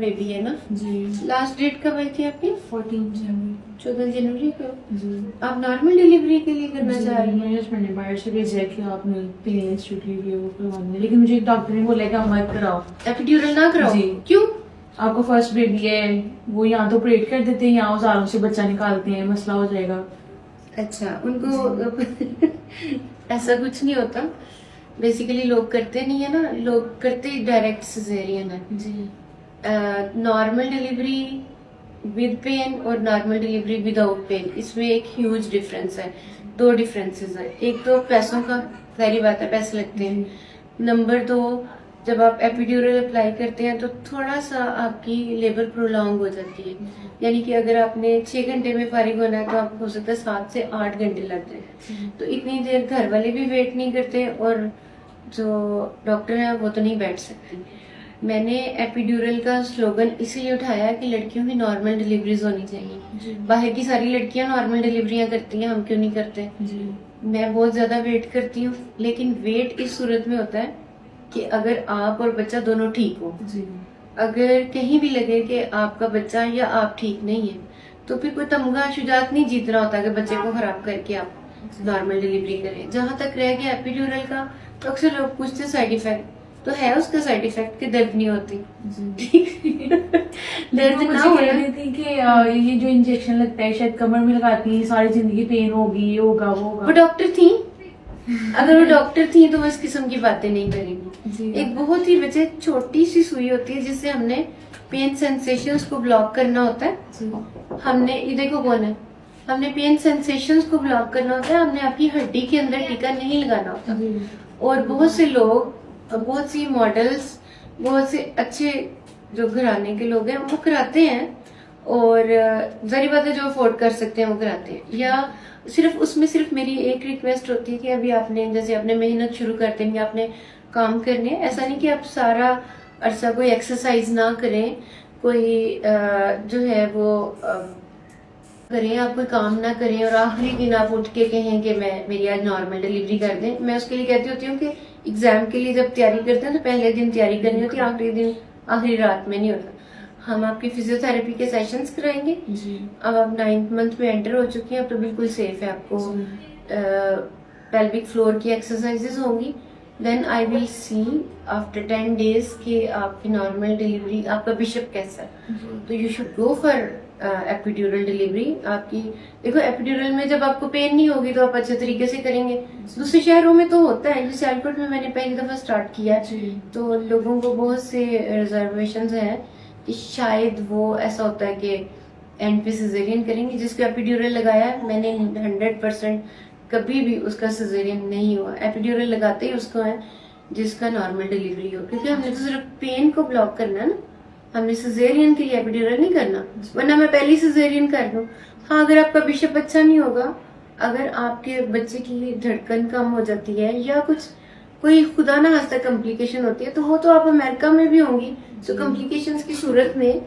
Baby है ना जी। Last date कब आई थी आपकी 14 जनवरी 14 जनवरी को जी। आप नॉर्मल डिलीवरी के लिए करना जी, चाह रही हैं मेरे हस्बैंड ने बाहर से भेजा है कि आपने पेन इंस्टीट्यूट के लिए वो करवाना है, लेकिन मुझे एक डॉक्टर ने बोला कि आप मत कराओ। एपिड्यूरल ना कराओ जी। क्यों आपको फर्स्ट बेबी है, वो यहाँ तो ऑपरेट कर देते हैं, यहाँ औजारों से बच्चा निकालते हैं, मसला हो जाएगा। अच्छा उनको ऐसा कुछ नहीं होता बेसिकली लोग करते नहीं है ना लोग करते डायरेक्ट सिजेरियन है जी। नॉर्मल डिलीवरी विद पेन और नॉर्मल डिलीवरी विदाउट पेन इसमें एक ह्यूज डिफरेंस है दो डिफरेंसेस है एक तो पैसों का सारी बात है पैसे लगते हैं नंबर दो जब आप एपिड्यूरल अप्लाई करते हैं तो थोड़ा सा आपकी लेबर प्रोलॉन्ग हो जाती है यानी कि अगर आपने 6 घंटे में फारिग होना है तो आपको हो सकता है 7 से 8 घंटे लग जाए तो इतनी देर घर वाले भी वेट नहीं करते और जो डॉक्टर हैं वो तो नहीं बैठ सकते मैंने एपिड्यूरल का स्लोगन इसीलिए उठाया कि लड़कियों की नॉर्मल डिलीवरीज होनी चाहिए बाहर की सारी लड़कियां नॉर्मल डिलीवरियां करती हैं हम क्यों नहीं करते जी। मैं बहुत ज्यादा वेट करती हूँ लेकिन वेट इस सूरत में होता है कि अगर आप और बच्चा दोनों ठीक हो जी। अगर कहीं भी लगे कि आपका बच्चा या आप ठीक नहीं है तो फिर कोई तमगा शुजात नहीं जीतना होता कि बच्चे को खराब करके आप नॉर्मल डिलीवरी करें जहां तक रह गया एपिड्यूरल का तो अक्सर लोग पूछते साइड इफेक्ट तो है उसका साइड इफेक्ट कि दर्द नहीं होती दर्द ना कह होना रही थी कि ये जो इंजेक्शन लगता है शायद कमर में लगाती है, सारी जिंदगी पेन होगी, ये होगा वो वो होगा। डॉक्टर थी अगर वो डॉक्टर थी तो वो इस किस्म की बातें नहीं करेंगी जी। एक बहुत ही बच्चे छोटी सी सुई होती है जिससे हमने पेन सेंसेशंस को ब्लॉक करना होता है जी। हमने ये देखो कौन है हमने पेन सेंसेशंस को ब्लॉक करना होता है हमने आपकी हड्डी के अंदर टीका नहीं लगाना होता जी। और बहुत से लोग बहुत सी मॉडल्स बहुत से अच्छे जो घराने के लोग हैं वो कराते हैं और जारी बात है जो अफोर्ड कर सकते हैं वो कराते हैं या सिर्फ उसमें सिर्फ मेरी एक रिक्वेस्ट होती है कि अभी आपने जैसे आपने मेहनत शुरू कर देंगे आपने काम करने ऐसा नहीं कि आप सारा अरसा कोई एक्सरसाइज ना करें कोई जो है वो करें आप कोई काम ना करें और आखिरी दिन आप उठ के कहें कि मैं मेरी आज नॉर्मल डिलीवरी कर दें मैं उसके लिए कहती होती हूँ कि एग्जाम के लिए जब तैयारी करते हैं तो पहले दिन तैयारी करनी होती है आखिरी दिन आखिरी रात में नहीं होता हम आपकी फिजियोथेरेपी के सेशंस कराएंगे जी। अब आप 9th मंथ में एंटर हो चुकी हैं अब तो बिल्कुल सेफ है आपको पेल्विक फ्लोर की एक्सरसाइजेस होंगी then I will see after 10 days कि आपकी नॉर्मल डिलीवरी आपका बिशप कैसा है तो you should go for epidural delivery आपकी देखो एपिड्यूरल में जब आपको पेन नहीं होगी तो आप अच्छे तरीके से करेंगे दूसरे शहरों में तो होता है जैसे सियालकोट में मैंने पहली दफा स्टार्ट किया तो लोगों को बहुत से रिजर्वेशंस हैं कि शायद वो ऐसा होता है कि एंड पे सिजेरियन करेंगे जिसको एपिड्यूरल लगाया है मैंने 100% कभी भी उसका सिजेरियन नहीं हुआ एपिड्यूरल लगाते ही उसको है जिसका नॉर्मल डिलीवरी हो क्योंकि हमने तो सिर्फ पेन को ब्लॉक करना है ना हमने सिजेरियन के लिए एपिड्यूरल नहीं करना वरना मैं पहले सिजेरियन कर दूं हाँ अगर आपका बिशप अच्छा नहीं होगा अगर आपके बच्चे की धड़कन कम हो जाती है या कुछ कोई खुदा ना खास्ता कॉम्प्लिकेशन होती है तो वो तो आप अमेरिका में भी होंगी तो कॉम्प्लिकेशंस की सूरत में